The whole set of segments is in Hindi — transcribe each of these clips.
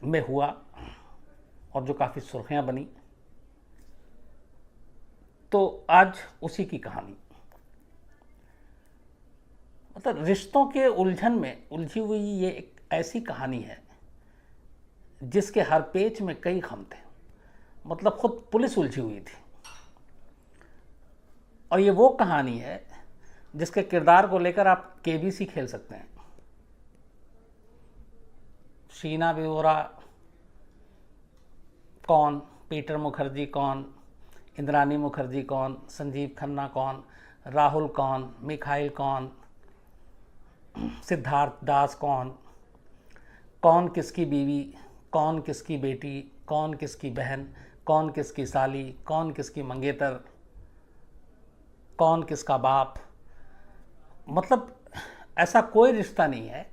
में हुआ और जो काफ़ी सुर्खियां बनी। तो आज उसी की कहानी, मतलब रिश्तों के उलझन में उलझी हुई ये एक ऐसी कहानी है जिसके हर पेच में कई खम थे। मतलब खुद पुलिस उलझी हुई थी। और ये वो कहानी है जिसके किरदार को लेकर आप केबीसी खेल सकते हैं। शीना बोरा कौन, पीटर मुखर्जी कौन, इंद्रानी मुखर्जी कौन, संजीव खन्ना कौन, राहुल कौन, मिखाइल कौन, सिद्धार्थ दास कौन, कौन किसकी बीवी, कौन किसकी बेटी, कौन किसकी बहन, कौन किसकी साली, कौन किसकी मंगेतर, कौन किसका बाप। मतलब ऐसा कोई रिश्ता नहीं है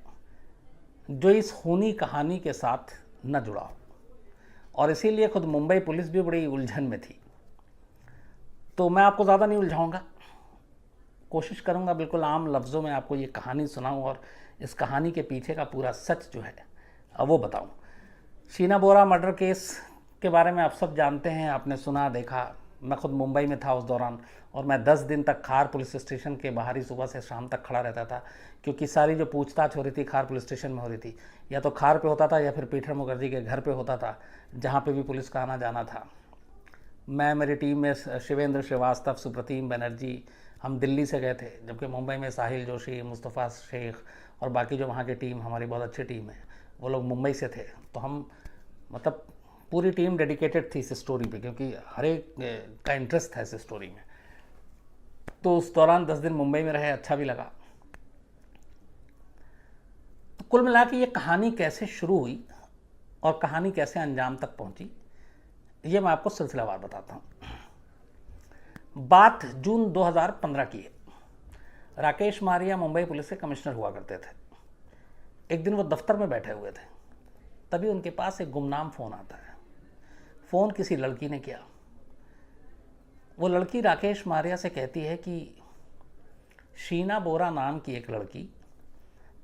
जो इस खूनी कहानी के साथ न जुड़ा हो। और इसीलिए खुद मुंबई पुलिस भी बड़ी उलझन में थी। तो मैं आपको ज़्यादा नहीं उलझाऊंगा, कोशिश करूंगा बिल्कुल आम लफ्ज़ों में आपको ये कहानी सुनाऊं और इस कहानी के पीछे का पूरा सच जो है वो बताऊं। शीना बोरा मर्डर केस के बारे में आप सब जानते हैं, आपने सुना देखा। मैं खुद मुंबई में था उस दौरान और मैं 10 दिन तक खार पुलिस स्टेशन के बाहर ही सुबह से शाम तक खड़ा रहता था, क्योंकि सारी जो पूछताछ हो रही थी खार पुलिस स्टेशन में हो रही थी। या तो खार पे होता था या फिर पीटर मुखर्जी के घर पे होता था, जहाँ पे भी पुलिस का आना जाना था। मैं, मेरी टीम में शिवेंद्र श्रीवास्तव, सुप्रतीम बनर्जी, हम दिल्ली से गए थे, जबकि मुंबई में साहिल जोशी, मुस्तफ़ा शेख और बाकी जो वहाँ की टीम, हमारी बहुत अच्छी टीम है, वो लोग मुंबई से थे। तो हम मतलब पूरी टीम डेडिकेटेड थी इस स्टोरी पे, क्योंकि हर एक का इंटरेस्ट था इस स्टोरी में। तो उस दौरान 10 दिन मुंबई में रहे, अच्छा भी लगा। तो कुल मिला के ये कहानी कैसे शुरू हुई और कहानी कैसे अंजाम तक पहुंची, ये मैं आपको सिलसिलावार बताता हूँ। बात जून 2015 की है। राकेश मारिया मुंबई पुलिस के कमिश्नर हुआ करते थे। एक दिन वो दफ्तर में बैठे हुए थे, तभी उनके पास एक गुमनाम फ़ोन आता है। फ़ोन किसी लड़की ने किया। वो लड़की राकेश मारिया से कहती है कि शीना बोरा नाम की एक लड़की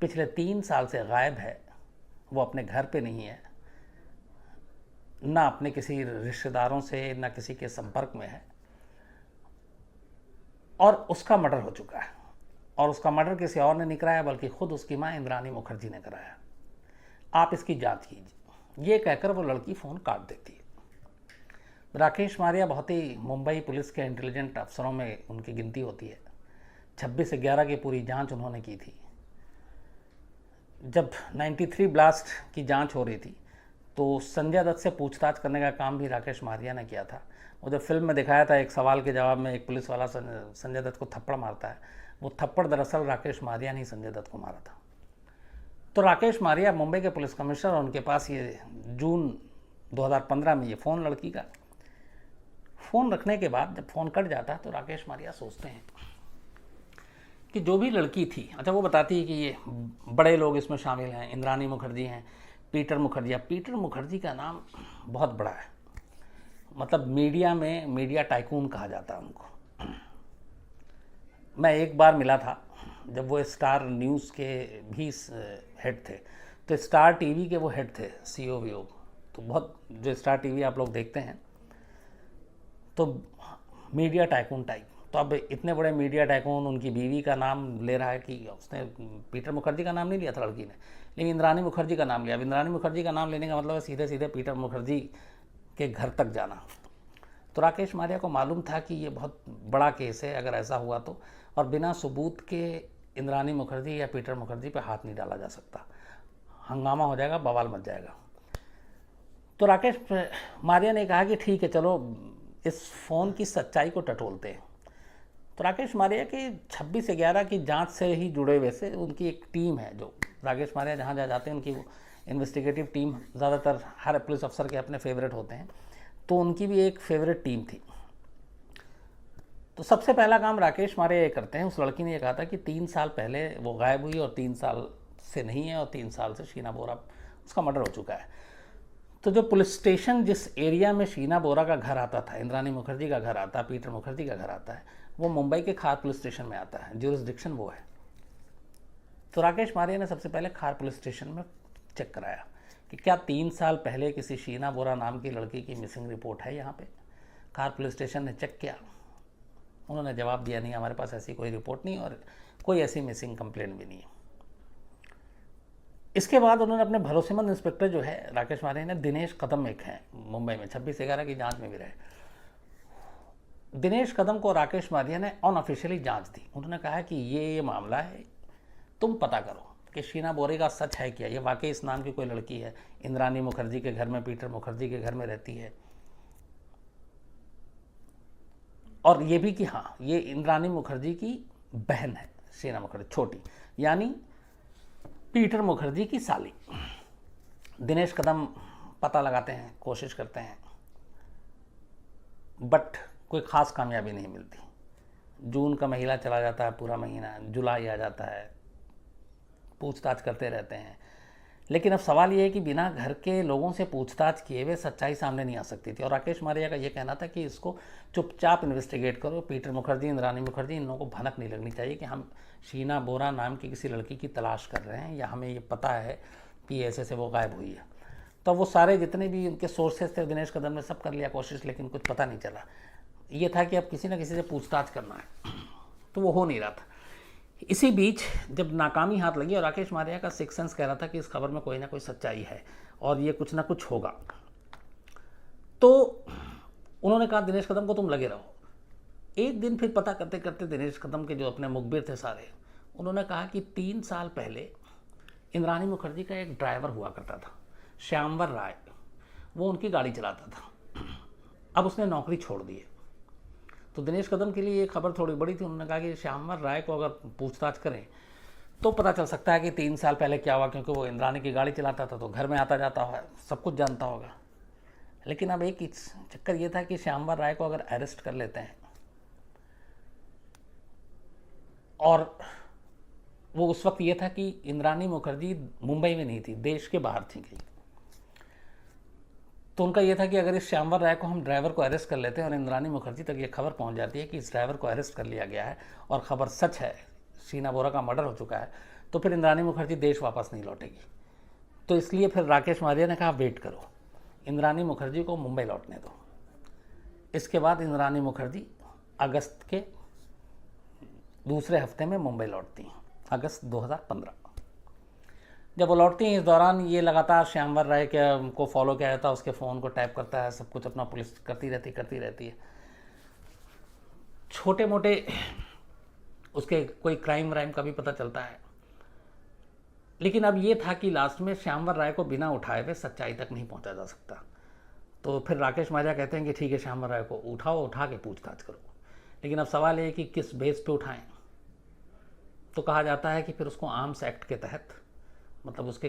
पिछले 3 साल से गायब है, वो अपने घर पे नहीं है, ना अपने किसी रिश्तेदारों से ना किसी के संपर्क में है, और उसका मर्डर हो चुका है। और उसका मर्डर किसी और ने नहीं कराया, बल्कि खुद उसकी माँ इंद्रानी मुखर्जी ने कराया। आप इसकी जांच कीजिए। ये कहकर वो लड़की फ़ोन काट देती है। राकेश मारिया बहुत ही मुंबई पुलिस के इंटेलिजेंट अफसरों में उनकी गिनती होती है। 26/11 की पूरी जांच उन्होंने की थी। जब 93 ब्लास्ट की जांच हो रही थी तो संजय दत्त से पूछताछ करने का काम भी राकेश मारिया ने किया था। वो जब फिल्म में दिखाया था, एक सवाल के जवाब में एक पुलिस वाला संजय दत्त को थप्पड़ मारता है, वो थप्पड़ दरअसल राकेश मारिया ने ही संजय दत्त को मारा था। तो राकेश मारिया मुंबई के पुलिस कमिश्नर, और उनके पास ये जून 2015 में ये फ़ोन लड़की का। फ़ोन रखने के बाद जब फ़ोन कट जाता है तो राकेश मारिया सोचते हैं कि जो भी लड़की थी, अच्छा वो बताती है कि ये बड़े लोग इसमें शामिल हैं, इंद्रानी मुखर्जी हैं, पीटर मुखर्जी। अब पीटर मुखर्जी का नाम बहुत बड़ा है, मतलब मीडिया में मीडिया टाइकून कहा जाता है उनको। मैं एक बार मिला था जब वो स्टार न्यूज़ के भी हेड थे, तो स्टार टीवी के वो हेड थे, सीईओ वीओ। तो बहुत, जो स्टार टीवी आप लोग देखते हैं, तो मीडिया टाइकून टाइप। तो अब इतने बड़े मीडिया टाइकून, उनकी बीवी का नाम ले रहा है कि उसने पीटर मुखर्जी का नाम नहीं लिया था लड़की ने, लेकिन इंद्रानी मुखर्जी का नाम लिया। अब इंद्रानी मुखर्जी का नाम लेने का मतलब है सीधे सीधे पीटर मुखर्जी के घर तक जाना। तो राकेश मारिया को मालूम था कि ये बहुत बड़ा केस है अगर ऐसा हुआ तो, और बिना सबूत के इंद्रानी मुखर्जी या पीटर मुखर्जी पे हाथ नहीं डाला जा सकता, हंगामा हो जाएगा, बवाल मच जाएगा। तो राकेश मारिया ने कहा कि ठीक है, चलो इस फ़ोन की सच्चाई को टटोलते हैं। तो राकेश मारिया की 26/11 की जांच से ही जुड़े हुए से उनकी एक टीम है, जो राकेश मारिया जहाँ जहाँ जाते हैं उनकी इन्वेस्टिगेटिव टीम, ज़्यादातर हर पुलिस अफसर के अपने फेवरेट होते हैं, तो उनकी भी एक फेवरेट टीम थी। तो सबसे पहला काम राकेश मारिया ये करते हैं, उस लड़की ने ये कहा था कि 3 साल पहले वो गायब हुई और 3 साल से नहीं है, और 3 साल से शीना बोरा, उसका मर्डर हो चुका है। तो जो पुलिस स्टेशन जिस एरिया में शीना बोरा का घर आता था, इंद्रानी मुखर्जी का घर आता है, पीटर मुखर्जी का घर आता है, वो मुंबई के खार पुलिस स्टेशन में आता है, ज्यूरिसडिक्शन वो है। तो राकेश मारिया ने सबसे पहले खार पुलिस स्टेशन में चेक कराया कि क्या 3 साल पहले किसी शीना बोरा नाम की लड़की की मिसिंग रिपोर्ट है यहाँ पे। खार पुलिस स्टेशन ने चेक किया, उन्होंने जवाब दिया नहीं, हमारे पास ऐसी कोई रिपोर्ट नहीं और कोई ऐसी मिसिंग कंप्लेंट भी नहीं है। इसके बाद उन्होंने अपने भरोसेमंद इंस्पेक्टर जो है राकेश मारिया ने, दिनेश कदम एक हैं मुंबई में 26/11 की जांच में भी रहे, दिनेश कदम को राकेश मारिया ने अनऑफिशियली जांच दी। उन्होंने कहा कि ये मामला है, तुम पता करो कि शीना बोरे का सच है क्या, ये वाकई इस नाम की कोई लड़की है, इंद्रानी मुखर्जी के घर में, पीटर मुखर्जी के घर में रहती है, और ये भी कि हाँ ये इंद्रानी मुखर्जी की बहन है शीना मुखर्जी छोटी, यानी पीटर मुखर्जी की साली। दिनेश कदम पता लगाते हैं, कोशिश करते हैं, बट कोई ख़ास कामयाबी नहीं मिलती। जून का महीना चला जाता है, पूरा महीना, जुलाई आ जाता है, पूछताछ करते रहते हैं, लेकिन अब सवाल ये है कि बिना घर के लोगों से पूछताछ किए हुए सच्चाई सामने नहीं आ सकती थी। और राकेश मारिया का ये कहना था कि इसको चुपचाप इन्वेस्टिगेट करो, पीटर मुखर्जी, इंद्रानी मुखर्जी, इन लोगों को भनक नहीं लगनी चाहिए कि हम शीना बोरा नाम की किसी लड़की की तलाश कर रहे हैं या हमें ये पता है कि ऐसे से वो गायब हुई है। तो वो सारे जितने भी उनके सोर्सेज थे दिनेश कदम ने सब कर लिया कोशिश, लेकिन कुछ पता नहीं चला। ये था कि अब किसी न किसी से पूछताछ करना है, तो वो हो नहीं रहा था। इसी बीच जब नाकामी हाथ लगी और राकेश मारिया का सिक्स सेंस कह रहा था कि इस खबर में कोई ना कोई सच्चाई है और ये कुछ ना कुछ होगा, तो उन्होंने कहा दिनेश कदम को तुम लगे रहो। एक दिन फिर पता करते करते दिनेश कदम के जो अपने मुखबिर थे सारे, उन्होंने कहा कि 3 साल पहले इंद्रानी मुखर्जी का एक ड्राइवर हुआ करता था, श्यामवर राय, वो उनकी गाड़ी चलाता था, अब उसने नौकरी छोड़ दी है। तो दिनेश कदम के लिए ये खबर थोड़ी बड़ी थी। उन्होंने कहा कि श्यामवर राय को अगर पूछताछ करें तो पता चल सकता है कि 3 साल पहले क्या हुआ, क्योंकि वो इंद्रानी की गाड़ी चलाता था तो घर में आता जाता है, सब कुछ जानता होगा। लेकिन अब एक चक्कर ये था कि श्यामवर राय को अगर अरेस्ट कर लेते हैं और वो उस वक्त ये था कि इंद्रानी मुखर्जी मुंबई में नहीं थी, देश के बाहर थी कहीं, तो उनका यह था कि अगर इस श्यामवर राय को हम ड्राइवर को अरेस्ट कर लेते हैं और इंद्रानी मुखर्जी तक ये खबर पहुंच जाती है कि इस ड्राइवर को अरेस्ट कर लिया गया है और ख़बर सच है, शीना बोरा का मर्डर हो चुका है, तो फिर इंद्रानी मुखर्जी देश वापस नहीं लौटेगी। तो इसलिए फिर राकेश मारिया ने कहा वेट करो, इंद्रानी मुखर्जी को मुंबई लौटने दो। इसके बाद इंद्रानी मुखर्जी अगस्त के दूसरे हफ्ते में मुंबई लौटती हैं, अगस्त 2015। जब वो लौटती हैं, इस दौरान ये लगातार श्यामवर राय को फॉलो किया जाता है, उसके फ़ोन को टैप करता है, सब कुछ अपना पुलिस करती रहती है। छोटे मोटे उसके कोई क्राइम व्राइम का भी पता चलता है, लेकिन अब ये था कि लास्ट में श्यामवर राय को बिना उठाए हुए सच्चाई तक नहीं पहुंचा जा सकता। तो फिर राकेश मारिया कहते हैं कि ठीक है, श्यामवर राय को उठाओ, उठा के पूछताछ करो। लेकिन अब सवाल ये कि किस बेस पे उठाएं। तो कहा जाता है कि फिर उसको आर्म्स एक्ट के तहत, मतलब उसके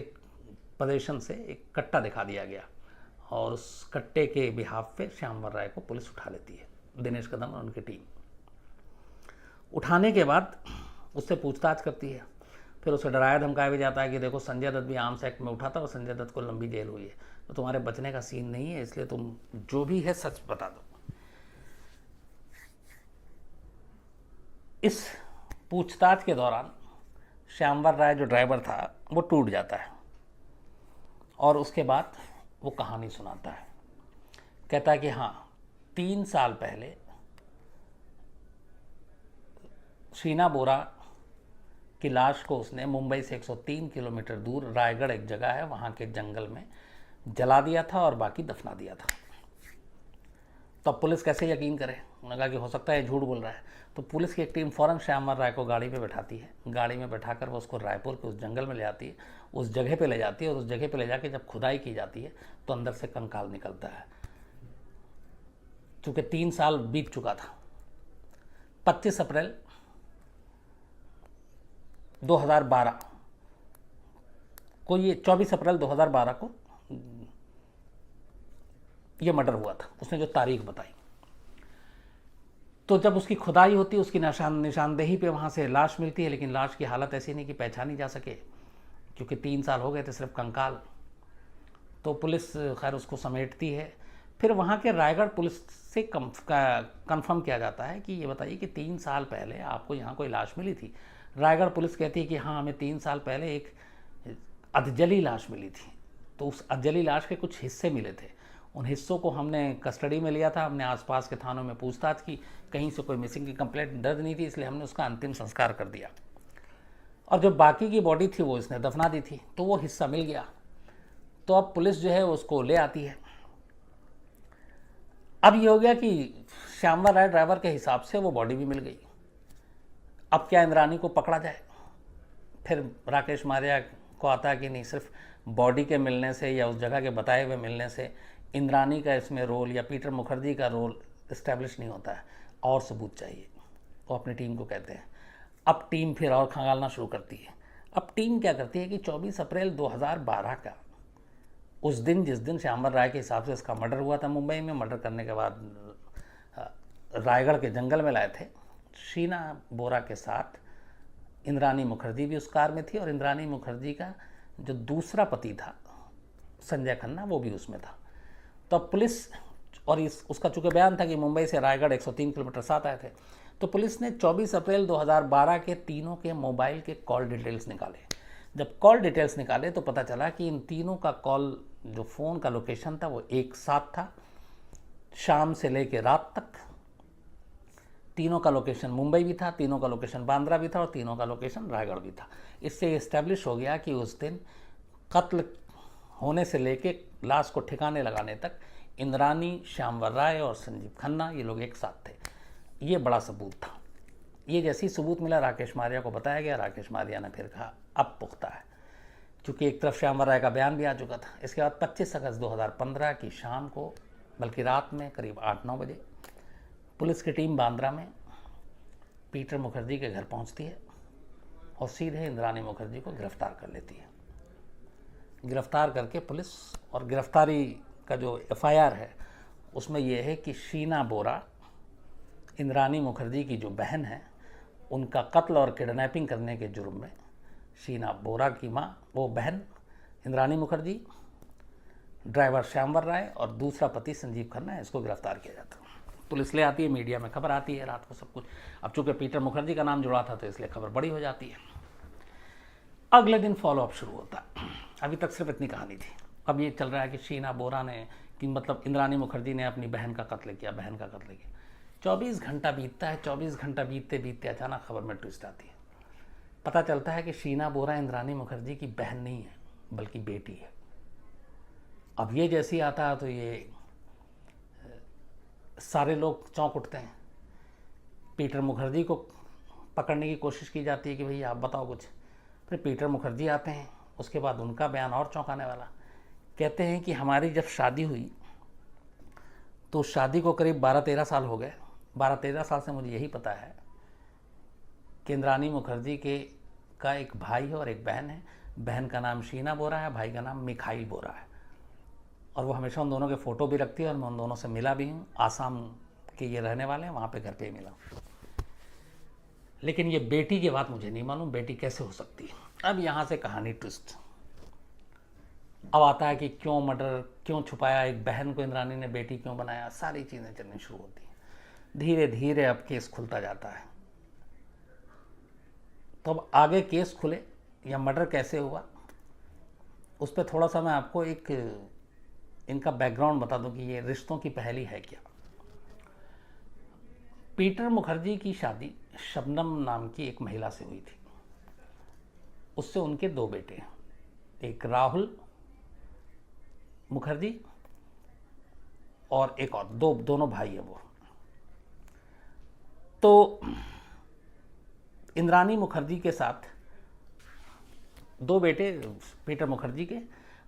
पोजीशन से एक कट्टा दिखा दिया गया और उस कट्टे के बिहाफ पे श्यामवर राय को पुलिस उठा लेती है, दिनेश कदम और उनकी टीम। उठाने के बाद उससे पूछताछ करती है, फिर उसे डराया धमकाया भी जाता है कि देखो संजय दत्त भी आर्म्स एक्ट में उठा था और संजय दत्त को लंबी जेल हुई है, तो तुम्हारे बचने का सीन नहीं है, इसलिए तुम जो भी है सच बता दो। इस पूछताछ के दौरान श्यामवर राय जो ड्राइवर था वो टूट जाता है और उसके बाद वो कहानी सुनाता है। कहता है कि हाँ, 3 साल पहले शीना बोरा की लाश को उसने मुंबई से 103 किलोमीटर दूर रायगढ़ एक जगह है, वहाँ के जंगल में जला दिया था और बाकी दफना दिया था। तो अब पुलिस कैसे यकीन करे? उन्होंने कहा कि हो सकता है झूठ बोल रहा है। तो पुलिस की एक टीम फ़ौरन श्यामवर राय को गाड़ी पे बैठाती है, गाड़ी में बैठाकर वो उसको रायपुर के उस जंगल में ले आती है, उस जगह पे ले जाती है और उस जगह पे ले जाके जब खुदाई की जाती है तो अंदर से कंकाल निकलता है। चूँकि 3 साल बीत चुका था, 25 अप्रैल 2012 को, ये 24 अप्रैल 2012 को ये मर्डर हुआ था, उसने जो तारीख बताई। तो जब उसकी खुदाई होती है, उसकी निशानदेही पे वहाँ से लाश मिलती है, लेकिन लाश की हालत ऐसी नहीं कि पहचानी जा सके, क्योंकि 3 साल हो गए थे, सिर्फ कंकाल। तो पुलिस खैर उसको समेटती है। फिर वहाँ के रायगढ़ पुलिस से कंफर्म किया जाता है कि ये बताइए कि 3 साल पहले आपको यहाँ कोई लाश मिली थी? रायगढ़ पुलिस कहती है कि हाँ, हमें 3 साल पहले एक अधजली लाश मिली थी, तो उस जली लाश के कुछ हिस्से मिले थे। उन हिस्सों को हमने कस्टडी में लिया था, हमने आसपास के थानों में पूछताछ की, कहीं से कोई मिसिंग की कंप्लेंट दर्ज नहीं थी, इसलिए हमने उसका अंतिम संस्कार कर दिया। और जो बाकी की बॉडी थी वो इसने दफना दी थी, तो वो हिस्सा मिल गया। तो अब पुलिस जो है उसको ले आती है। अब ये हो गया कि श्यामला राय ड्राइवर के हिसाब से वो बॉडी भी मिल गई। अब क्या इंद्रानी को पकड़ा जाए? फिर राकेश मारिया को आता है कि नहीं, सिर्फ बॉडी के मिलने से या उस जगह के बताए हुए मिलने से इंद्रानी का इसमें रोल या पीटर मुखर्जी का रोल इस्टेब्लिश नहीं होता है, और सबूत चाहिए। वो अपनी टीम को कहते हैं। अब टीम फिर और खंगालना शुरू करती है। अब टीम क्या करती है कि 24 अप्रैल 2012 का उस दिन, जिस दिन श्यामल राय के हिसाब से इसका मर्डर हुआ था मुंबई में, मर्डर करने के बाद रायगढ़ के जंगल में लाए थे, शीना बोरा के साथ इंद्रानी मुखर्जी भी उस कार में थी, और इंद्रानी मुखर्जी का जो दूसरा पति था संजय खन्ना, वो भी उसमें था। तो अब पुलिस, और उसका चूँकि बयान था कि मुंबई से रायगढ़ 103 किलोमीटर साथ आए थे, तो पुलिस ने 24 अप्रैल 2012 के तीनों के मोबाइल के कॉल डिटेल्स निकाले। जब कॉल डिटेल्स निकाले तो पता चला कि इन तीनों का कॉल, जो फ़ोन का लोकेशन था, वो एक साथ था, शाम से लेकर रात तक। तीनों का लोकेशन मुंबई भी था, तीनों का लोकेशन बांद्रा भी था, और तीनों का लोकेशन रायगढ़ भी था। इससे इस्टेब्लिश हो गया कि उस दिन कत्ल होने से लेके लाश को ठिकाने लगाने तक इंद्रानी, श्यामवर राय और संजीव खन्ना, ये लोग एक साथ थे। ये बड़ा सबूत था। ये जैसे ही सबूत मिला राकेश मारिया को बताया गया। राकेश मारिया ने फिर कहा अब पुख्ता है, क्योंकि एक तरफ श्यामवर राय का बयान भी आ चुका था। इसके बाद 25 अगस्त 2015 की शाम को, बल्कि रात में करीब 8-9 बजे, पुलिस की टीम बांद्रा में पीटर मुखर्जी के घर पहुंचती है और सीधे इंद्रानी मुखर्जी को गिरफ्तार कर लेती है। गिरफ्तार करके पुलिस, और गिरफ्तारी का जो FIR है उसमें यह है कि शीना बोरा, इंद्रानी मुखर्जी की जो बहन है, उनका कत्ल और किडनैपिंग करने के जुर्म में शीना बोरा की माँ, वो बहन इंद्रानी मुखर्जी, ड्राइवर श्यामवर राय और दूसरा पति संजीव खन्ना, इसको गिरफ्तार किया जाता है। पुलिस ले आती है, मीडिया में खबर आती है रात को सब कुछ। अब चूंकि पीटर मुखर्जी का नाम जुड़ा था तो इसलिए खबर बड़ी हो जाती है। अगले दिन फॉलोअप शुरू होता है। अभी तक सिर्फ इतनी कहानी थी। अब ये चल रहा है कि शीना बोरा ने, कि मतलब इंद्रानी मुखर्जी ने अपनी बहन का कत्ल किया, बहन का कत्ल किया। 24 घंटा बीतता है। 24 घंटा बीतते बीतते अचानक खबर में ट्विस्ट आती है। पता चलता है कि शीना बोरा इंद्रानी मुखर्जी की बहन नहीं है, बल्कि बेटी है। अब ये जैसे ही आता है तो ये सारे लोग चौंक उठते हैं। पीटर मुखर्जी को पकड़ने की कोशिश की जाती है कि भैया आप बताओ कुछ। फिर पीटर मुखर्जी आते हैं। उसके बाद उनका बयान और चौंकाने वाला। कहते हैं कि हमारी जब शादी हुई तो शादी को करीब 12-13 साल हो गए। 12-13 साल से मुझे यही पता है कि इंद्रानी मुखर्जी का एक भाई है और एक बहन है। बहन का नाम शीना बोरा है, भाई का नाम मिखाइल बोरा है। और वो हमेशा उन दोनों के फ़ोटो भी रखती है, और मैं उन दोनों से मिला भी हूँ। आसाम के ये रहने वाले हैं, वहाँ पे घर पे मिला। लेकिन ये बेटी की बात मुझे नहीं मालूम, बेटी कैसे हो सकती है। अब यहाँ से कहानी ट्विस्ट अब आता है कि क्यों मर्डर, क्यों छुपाया, एक बहन को इंद्रानी ने बेटी क्यों बनाया, सारी चीज़ें चलनी शुरू होती हैं। धीरे धीरे अब केस खुलता जाता है। तो अब आगे केस खुले या मर्डर कैसे हुआ, उस पर थोड़ा सा मैं आपको एक इनका बैकग्राउंड बता दूं कि ये रिश्तों की पहेली है क्या। पीटर मुखर्जी की शादी शबनम नाम की एक महिला से हुई थी। उससे उनके 2 बेटे हैं, एक राहुल मुखर्जी और एक और, दोनों भाई हैं वो। तो इंद्रानी मुखर्जी के साथ 2 बेटे पीटर मुखर्जी के,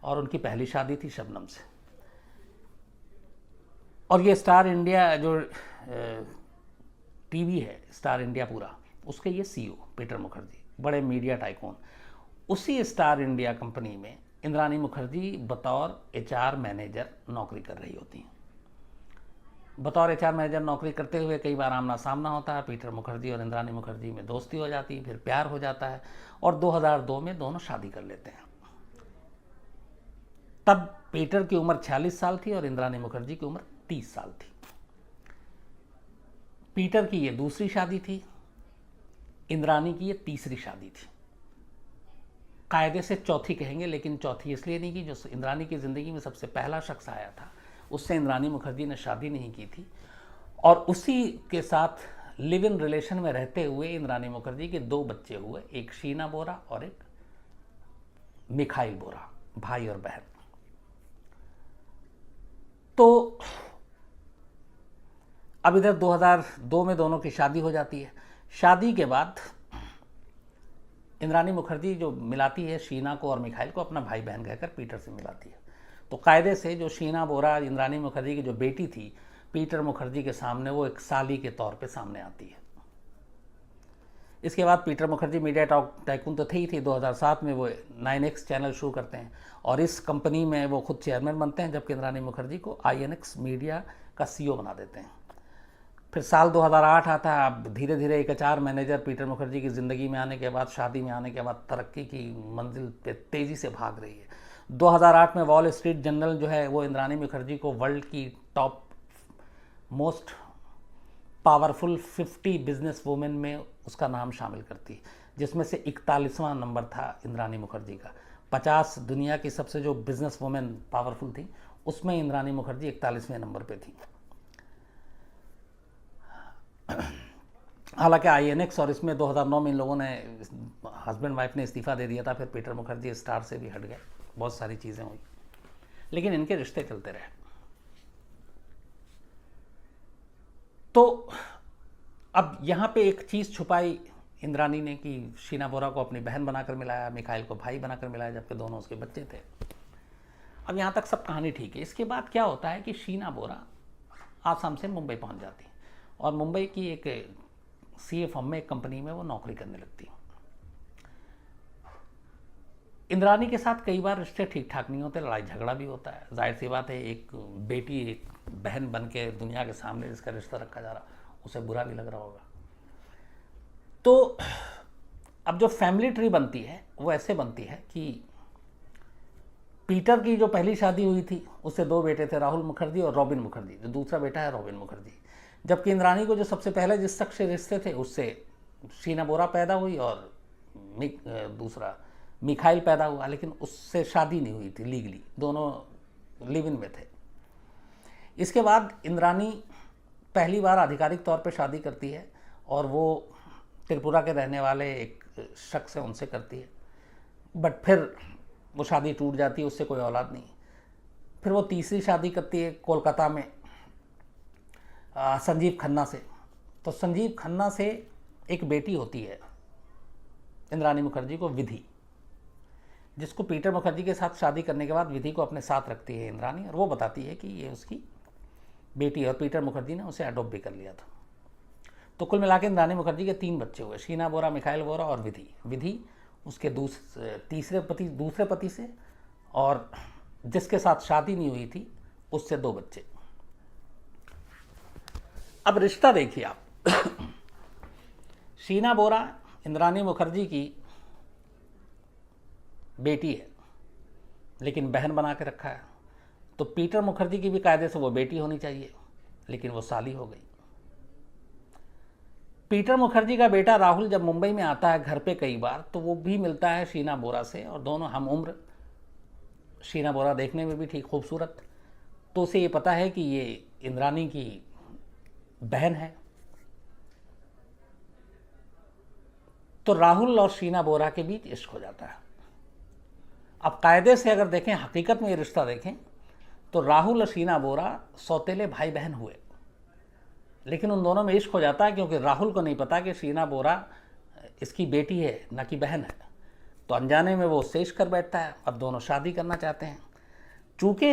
और उनकी पहली शादी थी शबनम से। और ये स्टार इंडिया जो टीवी है, स्टार इंडिया पूरा, उसके ये CEO पीटर मुखर्जी, बड़े मीडिया टाइकून। उसी स्टार इंडिया कंपनी में इंद्रानी मुखर्जी बतौर HR मैनेजर नौकरी कर रही होती हैं। बतौर HR मैनेजर नौकरी करते हुए कई बार आमना सामना होता है। पीटर मुखर्जी और इंद्रानी मुखर्जी में दोस्ती हो जाती है, फिर प्यार हो जाता है, और 2002 में दोनों शादी कर लेते हैं। तब पीटर की उम्र 46 साल थी और इंद्रानी मुखर्जी की उम्र 30 साल थी। पीटर की ये दूसरी शादी थी, इंद्रानी की ये तीसरी शादी थी। कायदे से चौथी कहेंगे, लेकिन चौथी इसलिए नहीं कि जो इंद्राणी की ज़िंदगी में सबसे पहला शख्स आया था उससे इंद्राणी मुखर्जी ने शादी नहीं की थी, और उसी के साथ लिव इन रिलेशन में रहते हुए इंद्राणी मुखर्जी के 2 बच्चे हुए, एक शीना बोरा और एक मिखाइल बोरा, भाई और बहन। तो अब इधर 2002 में दोनों की शादी हो जाती है। शादी के बाद इंद्राणी मुखर्जी जो मिलाती है शीना को और मिखाइल को अपना भाई बहन कहकर पीटर से मिलाती है। तो कायदे से जो शीना बोरा इंद्राणी मुखर्जी की जो बेटी थी, पीटर मुखर्जी के सामने वो एक साली के तौर पे सामने आती है। इसके बाद पीटर मुखर्जी मीडिया टाइकून तो थे ही थे। 2007 में वो 9X चैनल शुरू करते हैं और इस कंपनी में वो खुद चेयरमैन बनते हैं, जबकि इंद्राणी मुखर्जी को INX मीडिया का CEO बना देते हैं। फिर साल 2008 आता है। अब धीरे धीरे एक HR मैनेजर पीटर मुखर्जी की ज़िंदगी में आने के बाद, शादी में आने के बाद तरक्की की मंजिल पे तेज़ी से भाग रही है। 2008 में वॉल स्ट्रीट जर्नल जो है वो इंद्राणी मुखर्जी को वर्ल्ड की top most powerful 50 business women में उसका नाम शामिल करती है, जिसमें से 41वां नंबर था इंद्राणी मुखर्जी का। 50 दुनिया की सबसे जो बिजनेस वुमेन पावरफुल थी उसमें इंद्राणी मुखर्जी 41वें नंबर पे थी। हालांकि INX और इसमें 2009 में इन लोगों ने, हस्बैंड वाइफ ने इस्तीफ़ा दे दिया था, फिर पीटर मुखर्जी स्टार से भी हट गए, बहुत सारी चीज़ें हुई, लेकिन इनके रिश्ते चलते रहे। तो अब यहाँ पे एक चीज़ छुपाई इंद्राणी ने कि शीना बोरा को अपनी बहन बनाकर मिलाया, मिखाइल को भाई बनाकर मिलाया, जबकि दोनों उसके बच्चे थे। अब यहाँ तक सब कहानी ठीक है। इसके बाद क्या होता है कि शीना बोरा आसाम से मुंबई पहुँच जाती है और मुंबई की एक CA फर्म में, एक कंपनी में वो नौकरी करने लगती है। इंद्राणी के साथ कई बार रिश्ते ठीक ठाक नहीं होते, लड़ाई झगड़ा भी होता है। जाहिर सी बात है, एक बेटी एक बहन बन के दुनिया के सामने जिसका रिश्ता रखा जा रहा, उसे बुरा भी लग रहा होगा। तो अब जो फैमिली ट्री बनती है वो ऐसे बनती है कि पीटर की जो पहली शादी हुई थी उससे 2 बेटे थे, राहुल मुखर्जी और रॉबिन मुखर्जी, जो दूसरा बेटा है रॉबिन मुखर्जी। जबकि इंद्राणी को जो सबसे पहले जिस शख्स से रिश्ते थे उससे शीना बोरा पैदा हुई और दूसरा मिखाइल पैदा हुआ, लेकिन उससे शादी नहीं हुई थी लीगली, दोनों लिव इन में थे। इसके बाद इंद्राणी पहली बार आधिकारिक तौर पे शादी करती है और वो त्रिपुरा के रहने वाले एक शख्स है उनसे करती है, बट फिर वो शादी टूट जाती है, उससे कोई औलाद नहीं। फिर वो तीसरी शादी करती है कोलकाता में संजीव खन्ना से। तो संजीव खन्ना से एक बेटी होती है इंद्राणी मुखर्जी को, विधि, जिसको पीटर मुखर्जी के साथ शादी करने के बाद विधि को अपने साथ रखती है इंद्राणी, और वो बताती है कि ये उसकी बेटी है और पीटर मुखर्जी ने उसे अडॉप्ट भी कर लिया था। तो कुल मिलाकर इंद्राणी मुखर्जी के 3 बच्चे हुए, शीना बोरा, मिखाइल बोरा और विधि। विधि उसके दूसरे पति से, और जिसके साथ शादी नहीं हुई थी उससे 2 बच्चे। अब रिश्ता देखिए आप। शीना बोरा इंद्राणी मुखर्जी की बेटी है, लेकिन बहन बना के रखा है। तो पीटर मुखर्जी की भी कायदे से वो बेटी होनी चाहिए, लेकिन वो साली हो गई। पीटर मुखर्जी का बेटा राहुल जब मुंबई में आता है घर पे कई बार, तो वो भी मिलता है शीना बोरा से, और दोनों हम उम्र। शीना बोरा देखने में भी ठीक खूबसूरत, तो उसे ये पता है कि ये इंद्राणी की बहन है। तो राहुल और शीना बोरा के बीच इश्क हो जाता है। अब कायदे से अगर देखें, हकीकत में ये रिश्ता देखें, तो राहुल और शीना बोरा सौतेले भाई बहन हुए, लेकिन उन दोनों में इश्क हो जाता है क्योंकि राहुल को नहीं पता कि शीना बोरा इसकी बेटी है, ना कि बहन है। तो अनजाने में वो उससे इश्क कर बैठता है। अब दोनों शादी करना चाहते हैं। चूँकि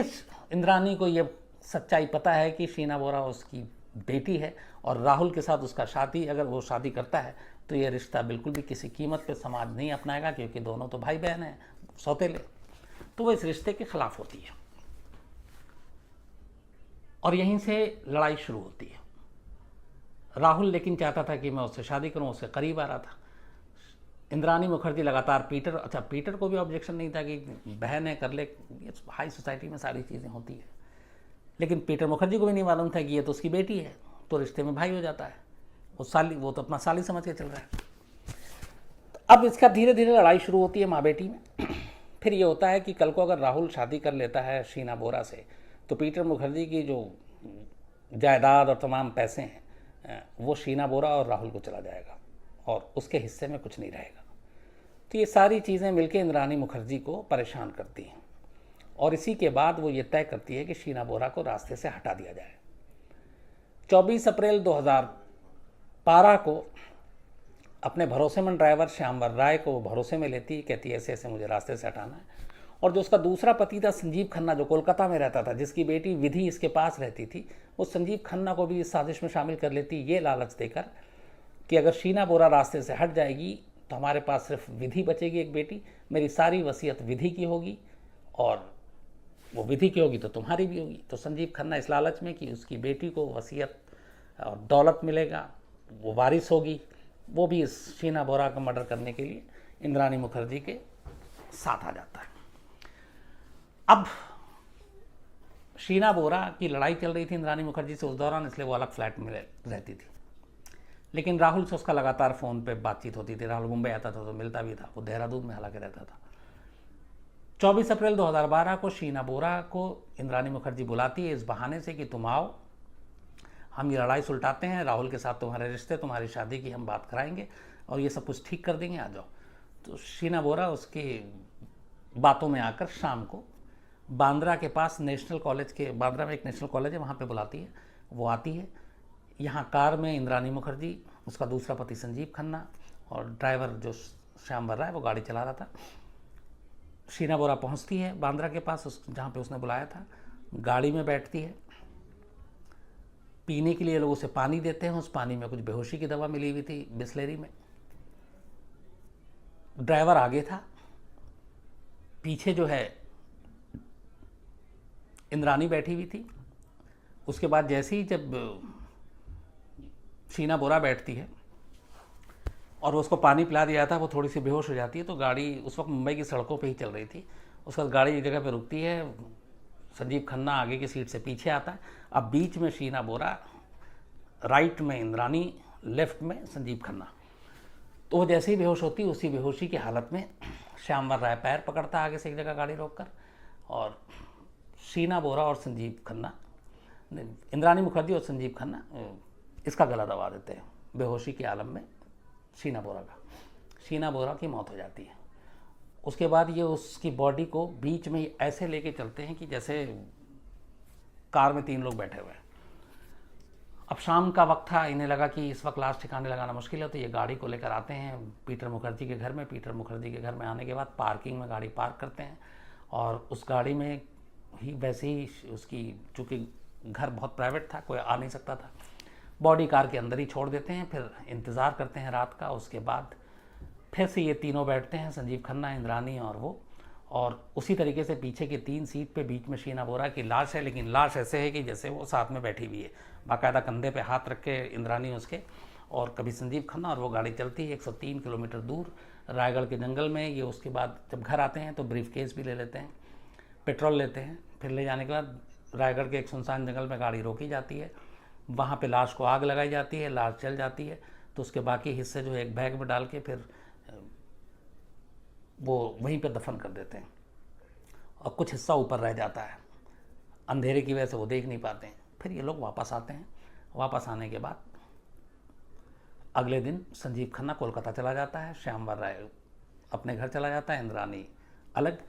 इंद्राणी को ये सच्चाई पता है कि शीना बोरा उसकी बेटी है और राहुल के साथ उसका शादी, अगर वो शादी करता है तो ये रिश्ता बिल्कुल भी किसी कीमत पे समाज नहीं अपनाएगा, क्योंकि दोनों तो भाई बहन हैं सौतेले। तो वो इस रिश्ते के खिलाफ होती है और यहीं से लड़ाई शुरू होती है। राहुल लेकिन चाहता था कि मैं उससे शादी करूं, उससे करीब आ रहा था। इंद्राणी मुखर्जी लगातार पीटर को भी ऑब्जेक्शन नहीं था कि बहन है कर ले, ये हाई सोसाइटी में सारी चीज़ें होती है, लेकिन पीटर मुखर्जी को भी नहीं मालूम था कि ये तो उसकी बेटी है, तो रिश्ते में भाई हो जाता है। वो तो अपना साली समझ के चल रहा है। अब इसका धीरे धीरे लड़ाई शुरू होती है माँ बेटी में। फिर ये होता है कि कल को अगर राहुल शादी कर लेता है शीना बोरा से, तो पीटर मुखर्जी की जो जायदाद और तमाम पैसे हैं वो शीना बोरा और राहुल को चला जाएगा और उसके हिस्से में कुछ नहीं रहेगा। तो ये सारी चीज़ें मिलकर इंद्राणी मुखर्जी को परेशान करती हैं और इसी के बाद वो ये तय करती है कि शीना बोरा को रास्ते से हटा दिया जाए। 24 अप्रैल 2012 को अपने भरोसेमंद ड्राइवर श्यामवर राय को भरोसे में लेती, कहती है ऐसे ऐसे मुझे रास्ते से हटाना है। और जो उसका दूसरा पति था संजीव खन्ना, जो कोलकाता में रहता था, जिसकी बेटी विधि इसके पास रहती थी, वो संजीव खन्ना को भी इस साजिश में शामिल कर लेती, ये लालच देकर कि अगर शीना बोरा रास्ते से हट जाएगी तो हमारे पास सिर्फ विधि बचेगी, एक बेटी, मेरी सारी वसीयत विधि की होगी और वो विधि की होगी तो तुम्हारी भी होगी। तो संजीव खन्ना इस लालच में कि उसकी बेटी को वसीयत और दौलत मिलेगा, वो वारिस होगी, वो भी इस शीना बोरा का मर्डर करने के लिए इंद्राणी मुखर्जी के साथ आ जाता है। अब शीना बोरा की लड़ाई चल रही थी इंद्राणी मुखर्जी से उस दौरान, इसलिए वो अलग फ्लैट में रहती थी, लेकिन राहुल से उसका लगातार फ़ोन पे बातचीत होती थी। राहुल मुंबई आता था तो मिलता भी था, वो देहरादून में हालांकि रहता था। 24 अप्रैल 2012 को शीना बोरा को इंद्राणी मुखर्जी बुलाती है इस बहाने से कि तुम आओ, हम ये लड़ाई सुलटाते हैं, राहुल के साथ तुम्हारे रिश्ते, तुम्हारी शादी की हम बात कराएंगे और ये सब कुछ ठीक कर देंगे, आ जाओ। तो शीना बोरा उसकी बातों में आकर शाम को बांद्रा के पास नेशनल कॉलेज के, बांद्रा में एक नेशनल कॉलेज है, वहाँ पे बुलाती है। वो आती है, यहाँ कार में इंद्राणी मुखर्जी, उसका दूसरा पति संजीव खन्ना और ड्राइवर जो श्यामवर राय वो गाड़ी चला रहा था। शीना बोरा पहुँचती है बांद्रा के पास, उस जहाँ पे उसने बुलाया था, गाड़ी में बैठती है। पीने के लिए लोग उसे पानी देते हैं, उस पानी में कुछ बेहोशी की दवा मिली हुई थी बिस्लेरी में। ड्राइवर आगे था, पीछे जो है इंद्राणी बैठी हुई थी। उसके बाद जैसे ही जब शीना बोरा बैठती है और उसको पानी पिला दिया था, वो थोड़ी सी बेहोश हो जाती है। तो गाड़ी उस वक्त मुंबई की सड़कों पे ही चल रही थी, उसके बाद गाड़ी एक जगह पे रुकती है, संजीव खन्ना आगे की सीट से पीछे आता है। अब बीच में शीना बोरा, राइट में इंद्राणी, लेफ्ट में संजीव खन्ना। तो वो जैसे ही बेहोश होती, उसी बेहोशी की हालत में श्यामवर राय पैर पकड़ता आगे से एक जगह गाड़ी रोककर, और शीना बोरा और संजीव खन्ना, इंद्राणी मुखर्जी और संजीव खन्ना इसका गला दबा देते हैं बेहोशी के आलम में शीना बोरा का। शीना बोरा की मौत हो जाती है। उसके बाद ये उसकी बॉडी को बीच में ऐसे लेके चलते हैं कि जैसे कार में 3 लोग बैठे हुए हैं। अब शाम का वक्त था, इन्हें लगा कि इस वक्त लाश ठिकाने लगाना मुश्किल है, तो ये गाड़ी को लेकर आते हैं पीटर मुखर्जी के घर में। पीटर मुखर्जी के घर में आने के बाद पार्किंग में गाड़ी पार्क करते हैं और उस गाड़ी में ही वैसे ही उसकी, चूँकि घर बहुत प्राइवेट था, कोई आ नहीं सकता था, बॉडी कार के अंदर ही छोड़ देते हैं। फिर इंतज़ार करते हैं रात का। उसके बाद फिर से ये तीनों बैठते हैं, संजीव खन्ना, इंद्राणी और वो, और उसी तरीके से पीछे की 3 सीट पे बीच में शीना बोरा की लाश है, लेकिन लाश ऐसे है कि जैसे वो साथ में बैठी हुई है, बाकायदा कंधे पे हाथ रख के इंद्राणी उसके, और कभी संजीव खन्ना, और वो गाड़ी चलती है 103 किलोमीटर दूर रायगढ़ के जंगल में। ये उसके बाद जब घर आते हैं तो ब्रीफ केस भी ले लेते हैं, पेट्रोल लेते हैं। फिर ले जाने के बाद रायगढ़ के एक सुनसान जंगल में गाड़ी रोकी जाती है, वहाँ पे लाश को आग लगाई जाती है, लाश जल जाती है। तो उसके बाकी हिस्से जो है एक बैग में डाल के फिर वो वहीं पे दफन कर देते हैं, और कुछ हिस्सा ऊपर रह जाता है, अंधेरे की वजह से वो देख नहीं पाते हैं। फिर ये लोग वापस आते हैं। वापस आने के बाद अगले दिन संजीव खन्ना कोलकाता चला जाता है, श्यामवर राय अपने घर चला जाता है, इंद्राणी अलग।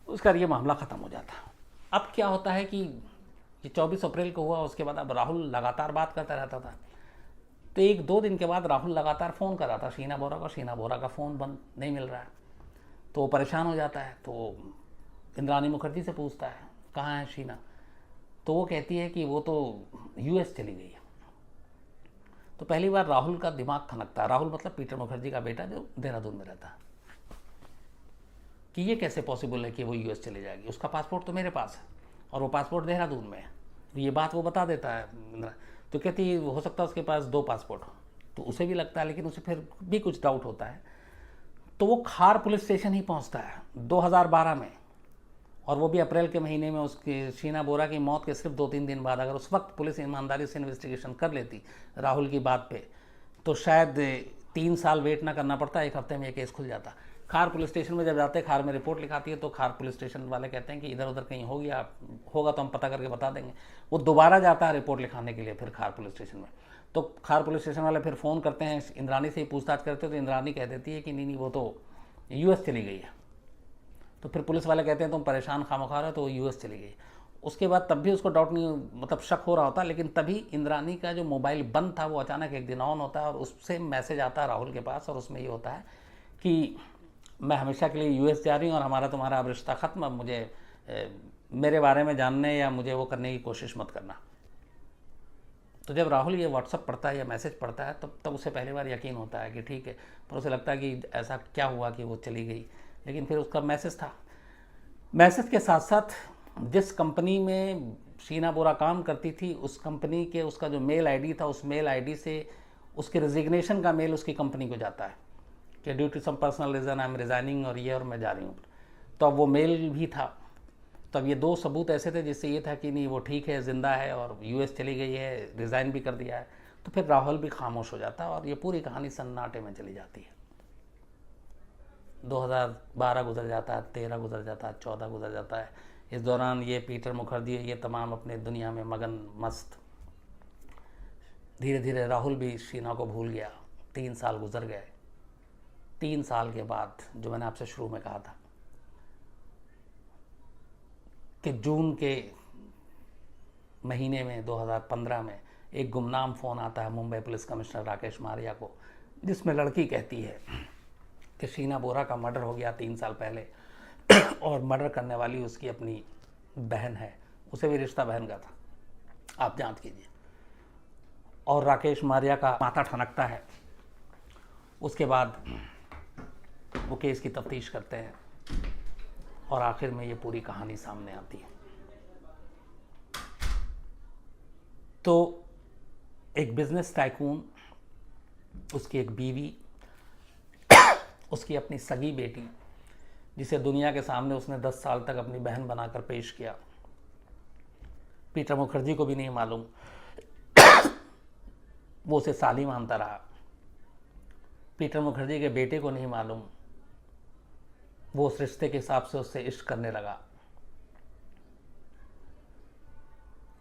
उसका ये मामला ख़त्म हो जाता है। अब क्या होता है कि ये 24 अप्रैल को हुआ, उसके बाद अब राहुल लगातार बात करता रहता था। तो 1-2 दिन के बाद राहुल लगातार फ़ोन कर रहा था शीना बोरा को, शीना बोरा का फ़ोन बंद नहीं मिल रहा है, तो वो परेशान हो जाता है। तो इंद्राणी मुखर्जी से पूछता है कहाँ है शीना, तो वो कहती है कि वो तो US चली गई है। तो पहली बार राहुल का दिमाग खनकता है। राहुल मतलब पीटर मुखर्जी का बेटा जो देहरादून में रहता है, कि ये कैसे पॉसिबल है कि वो US चले जाएगी, उसका पासपोर्ट तो मेरे पास है और वो पासपोर्ट देहरादून में है। तो ये बात वो बता देता है। तो कहती है हो सकता है उसके पास 2 पासपोर्ट हो, तो उसे भी लगता है, लेकिन उसे फिर भी कुछ डाउट होता है। तो वो खार पुलिस स्टेशन ही पहुंचता है 2012 में, और वो भी अप्रैल के महीने में। उसके शीना बोरा की मौत के सिर्फ 2-3 दिन बाद अगर उस वक्त पुलिस ईमानदारी से इन्वेस्टिगेशन कर लेती राहुल की बात पे, तो शायद 3 साल वेट ना करना पड़ता, 1 हफ्ते में ये केस खुल जाता। खार पुलिस स्टेशन में जब जाते हैं, खार में रिपोर्ट लिखाती है, तो खार पुलिस स्टेशन वाले कहते हैं कि इधर उधर कहीं हो गया, होगा तो हम पता करके बता देंगे। वो दोबारा जाता है रिपोर्ट लिखाने के लिए फिर खार पुलिस स्टेशन में, तो खार पुलिस स्टेशन वाले फिर फ़ोन करते हैं, इंद्रानी से ही पूछताछ करते हैं, तो इंद्रानी कह देती है कि नहीं वो तो यूएस चली गई है। तो फिर पुलिस वाले कहते हैं तुम परेशान खामखा रहे हो, तो वो यूएस चली गई। उसके बाद तब भी उसको डाउट नहीं, मतलब शक हो रहा होता, लेकिन तभी इंद्रानी का जो मोबाइल बंद था वो अचानक एक दिन ऑन होता है और उससे मैसेज आता है राहुल के पास, और उसमें ये होता है कि मैं हमेशा के लिए यूएस जा रही हूँ और हमारा तुम्हारा अब रिश्ता ख़त्म, अब मुझे मेरे बारे में जानने या मुझे वो करने की कोशिश मत करना। तो जब राहुल ये व्हाट्सअप पढ़ता है या मैसेज पढ़ता है तब उसे पहली बार यकीन होता है कि ठीक है, पर उसे लगता है कि ऐसा क्या हुआ कि वो चली गई। लेकिन फिर उसका मैसेज था। मैसेज के साथ साथ जिस कंपनी में शीना बोरा काम करती थी, उस कंपनी के उसका जो मेल आईडी था, उस मेल आईडी से उसके रिजिग्नेशन का मेल उसकी कंपनी को जाता है कि due to some personal reason I am resigning और मैं जा रही हूँ। तो अब वो मेल भी था। तब ये 2 सबूत ऐसे थे जिससे ये था कि नहीं वो ठीक है, ज़िंदा है और यूएस चली गई है, रिज़ाइन भी कर दिया है। तो फिर राहुल भी खामोश हो जाता है और ये पूरी कहानी सन्नाटे में चली जाती है। 2012 गुजर जाता है, 13 गुजर जाता है, 14 गुजर जाता है। इस दौरान ये पीटर मुखर्जी ये तमाम अपने दुनिया में मगन मस्त। धीरे धीरे राहुल भी शीना को भूल गया। 3 साल गुजर गए। 3 साल के बाद जो मैंने आपसे शुरू में कहा था कि जून के महीने में 2015 में एक गुमनाम फ़ोन आता है मुंबई पुलिस कमिश्नर राकेश मारिया को, जिसमें लड़की कहती है कि शीना बोरा का मर्डर हो गया 3 साल पहले और मर्डर करने वाली उसकी अपनी बहन है, उसे भी रिश्ता बहन का था, आप जांच कीजिए। और राकेश मारिया का माथा ठनकता है। उसके बाद वो केस की तफ्तीश करते हैं और आखिर में ये पूरी कहानी सामने आती है। तो एक बिजनेस टाइकून, उसकी एक बीवी, उसकी अपनी सगी बेटी, जिसे दुनिया के सामने उसने 10 साल तक अपनी बहन बनाकर पेश किया, पीटर मुखर्जी को भी नहीं मालूम, वो उसे साली मानता रहा। पीटर मुखर्जी के बेटे को नहीं मालूम, वो उस रिश्ते के हिसाब से उससे इश्क करने लगा।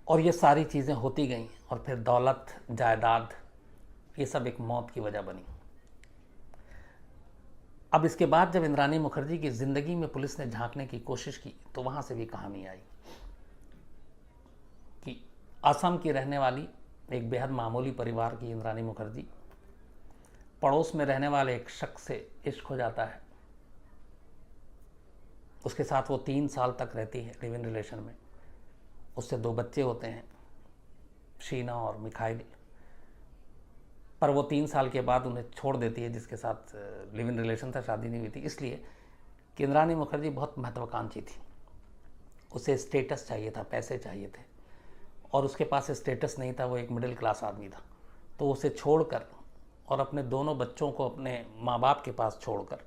और ये सारी चीज़ें होती गईं और फिर दौलत, जायदाद, ये सब एक मौत की वजह बनी। अब इसके बाद जब इंद्रानी मुखर्जी की ज़िंदगी में पुलिस ने झांकने की कोशिश की तो वहाँ से भी कहानी आई कि असम की रहने वाली एक बेहद मामूली परिवार की इंद्रानी मुखर्जी पड़ोस में रहने वाले एक शख्स से इश्क हो जाता है। उसके साथ वो 3 साल तक रहती है लिव इन रिलेशन में। उससे 2 बच्चे होते हैं, शीना और मिखाइल। पर वो 3 साल के बाद उन्हें छोड़ देती है, जिसके साथ लिव इन रिलेशन था, शादी नहीं हुई थी, इसलिए कि इंद्रानी मुखर्जी बहुत महत्वाकांक्षी थी। उसे स्टेटस चाहिए था, पैसे चाहिए थे, और उसके पास स्टेटस नहीं था, वो एक मिडिल क्लास आदमी था। तो उसे छोड़कर और अपने दोनों बच्चों को अपने माँ बाप के पास छोड़कर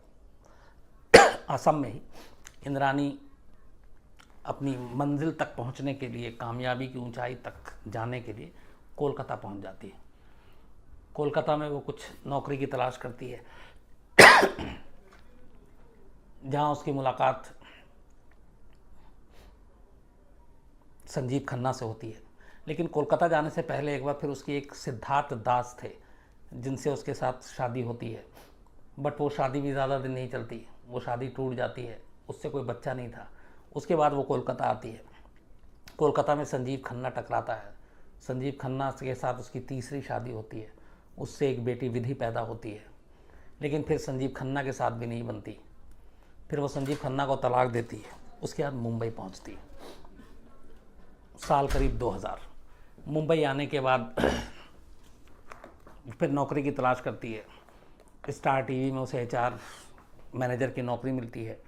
असम में ही इंद्रानी अपनी मंजिल तक पहुंचने के लिए, कामयाबी की ऊंचाई तक जाने के लिए कोलकाता पहुंच जाती है। कोलकाता में वो कुछ नौकरी की तलाश करती है, जहां उसकी मुलाकात संजीव खन्ना से होती है। लेकिन कोलकाता जाने से पहले एक बार फिर उसकी एक सिद्धार्थ दास थे, जिनसे उसके साथ शादी होती है। बट वो शादी भी ज़्यादा दिन नहीं चलती, वो शादी टूट जाती है, उससे कोई बच्चा नहीं था। उसके बाद वो कोलकाता आती है। कोलकाता में संजीव खन्ना टकराता है। संजीव खन्ना के साथ उसकी तीसरी शादी होती है, उससे एक बेटी विधि पैदा होती है। लेकिन फिर संजीव खन्ना के साथ भी नहीं बनती, फिर वो संजीव खन्ना को तलाक देती है। उसके बाद मुंबई पहुंचती है, साल करीब 2000। मुंबई आने के बाद फिर नौकरी की तलाश करती है। स्टार टीवी में उसे HR मैनेजर की नौकरी मिलती है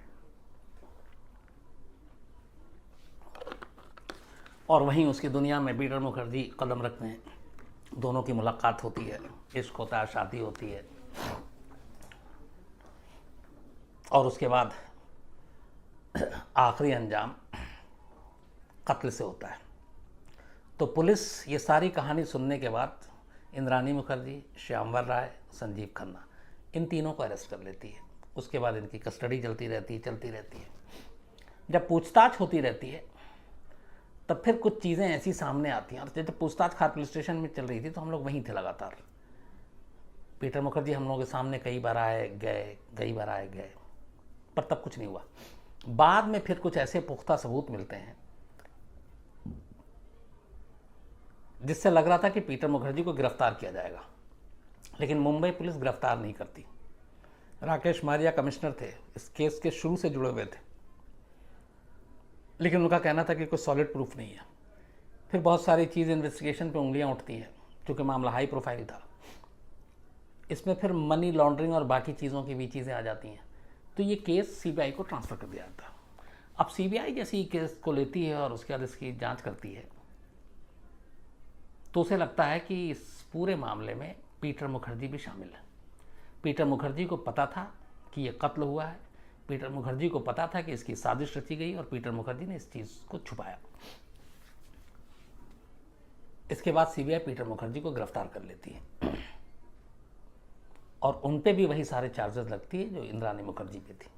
और वहीं उसकी दुनिया में पीटर मुखर्जी कदम रखते हैं। दोनों की मुलाकात होती है, इश्क होता है, शादी होती है, और उसके बाद आखिरी अंजाम कत्ल से होता है। तो पुलिस ये सारी कहानी सुनने के बाद इंद्रानी मुखर्जी, श्यामवर राय, संजीव खन्ना इन तीनों को अरेस्ट कर लेती है। उसके बाद इनकी कस्टडी चलती रहती है। जब पूछताछ होती रहती है तब फिर कुछ चीज़ें ऐसी सामने आती हैं। और जब पूछताछ खार पुलिस स्टेशन में चल रही थी तो हम लोग वहीं थे लगातार। पीटर मुखर्जी हम लोगों के सामने कई बार आए गए, पर तब कुछ नहीं हुआ। बाद में फिर कुछ ऐसे पुख्ता सबूत मिलते हैं जिससे लग रहा था कि पीटर मुखर्जी को गिरफ्तार किया जाएगा, लेकिन मुंबई पुलिस गिरफ्तार नहीं करती। राकेश मारिया कमिश्नर थे, इस केस के शुरू से जुड़े हुए थे, लेकिन उनका कहना था कि कोई सॉलिड प्रूफ नहीं है। फिर बहुत सारी चीज़ इन्वेस्टिगेशन पे उंगलियां उठती हैं, क्योंकि मामला हाई प्रोफाइल था। इसमें फिर मनी लॉन्ड्रिंग और बाकी चीज़ों की भी चीज़ें आ जाती हैं, तो ये केस सीबीआई को ट्रांसफ़र कर दिया जाता। अब सीबीआई जैसे केस को लेती है और उसके बाद इसकी जांच करती है, तो उसे लगता है कि इस पूरे मामले में पीटर मुखर्जी भी शामिल है। पीटर मुखर्जी को पता था कि ये कत्ल हुआ है, पीटर मुखर्जी को पता था कि इसकी साजिश रची गई और पीटर मुखर्जी ने इस चीज़ को छुपाया। इसके बाद सीबीआई पीटर मुखर्जी को गिरफ्तार कर लेती है और उन पे भी वही सारे चार्जेस लगती है जो इंद्रानी मुखर्जी पे थी।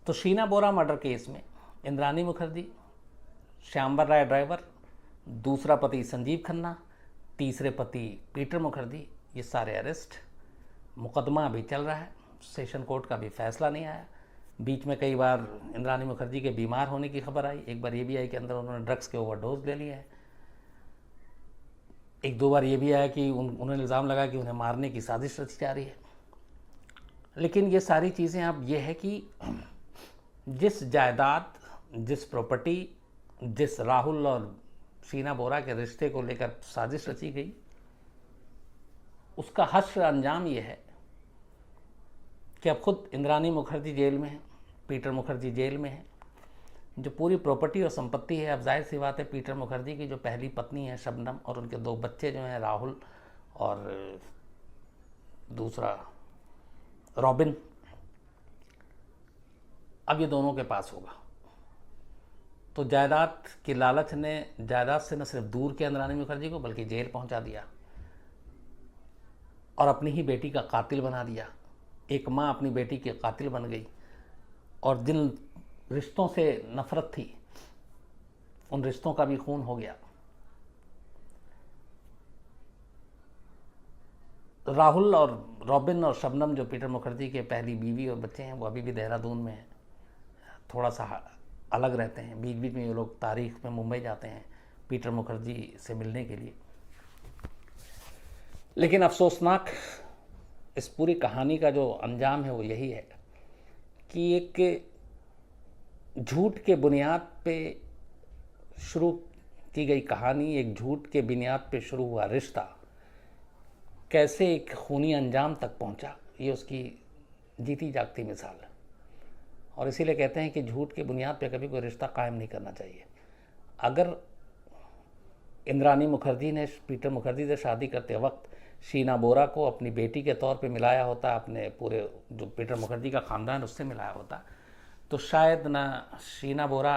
तो शीना बोरा मर्डर केस में इंद्रानी मुखर्जी, श्यामवर राय ड्राइवर, दूसरा पति संजीव खन्ना, तीसरे पति पीटर मुखर्जी, ये सारे अरेस्ट। मुकदमा अभी चल रहा है, सेशन कोर्ट का भी फैसला नहीं आया। बीच में कई बार इंद्रानी मुखर्जी के बीमार होने की खबर आई। एक बार ये भी आई कि अंदर उन्होंने ड्रग्स के ओवरडोज ले लिया है। एक दो बार ये भी आया कि उन्होंने इल्ज़ाम लगा कि उन्हें मारने की साजिश रची जा रही है। लेकिन ये सारी चीज़ें अब ये है कि जिस जायदाद, जिस प्रॉपर्टी, जिस राहुल और शीना बोरा के रिश्ते को लेकर साजिश रची गई, उसका हश्र अंजाम ये है कि अब खुद इंद्रानी मुखर्जी जेल में है, पीटर मुखर्जी जेल में है। जो पूरी प्रॉपर्टी और संपत्ति है, अब जाहिर सी बात है पीटर मुखर्जी की जो पहली पत्नी है शबनम और उनके दो बच्चे जो हैं राहुल और दूसरा रॉबिन, अब ये दोनों के पास होगा। तो जायदाद की लालच ने जायदाद से न सिर्फ दूर किया इंद्रानी मुखर्जी को, बल्कि जेल पहुंचा दिया और अपनी ही बेटी का कातिल बना दिया। एक माँ अपनी बेटी की कातिल बन गई और जिन रिश्तों से नफरत थी उन रिश्तों का भी खून हो गया। राहुल और रॉबिन और शबनम जो पीटर मुखर्जी के पहली बीवी और बच्चे हैं, वो अभी भी देहरादून में हैं, थोड़ा सा अलग रहते हैं। बीच बीच में ये लोग तारीख में मुंबई जाते हैं पीटर मुखर्जी से मिलने के लिए। लेकिन अफसोसनाक इस पूरी कहानी का जो अंजाम है वो यही है कि एक झूठ के बुनियाद पे शुरू की गई कहानी, एक झूठ के बुनियाद पे शुरू हुआ रिश्ता कैसे एक खूनी अंजाम तक पहुंचा, ये उसकी जीती जागती मिसाल है। और इसीलिए कहते हैं कि झूठ के बुनियाद पे कभी कोई रिश्ता कायम नहीं करना चाहिए। अगर इंद्रानी मुखर्जी ने पीटर मुखर्जी से शादी करते वक्त शीना बोरा को अपनी बेटी के तौर पे मिलाया होता, अपने पूरे जो पीटर मुखर्जी का ख़ानदान उससे मिलाया होता, तो शायद ना शीना बोरा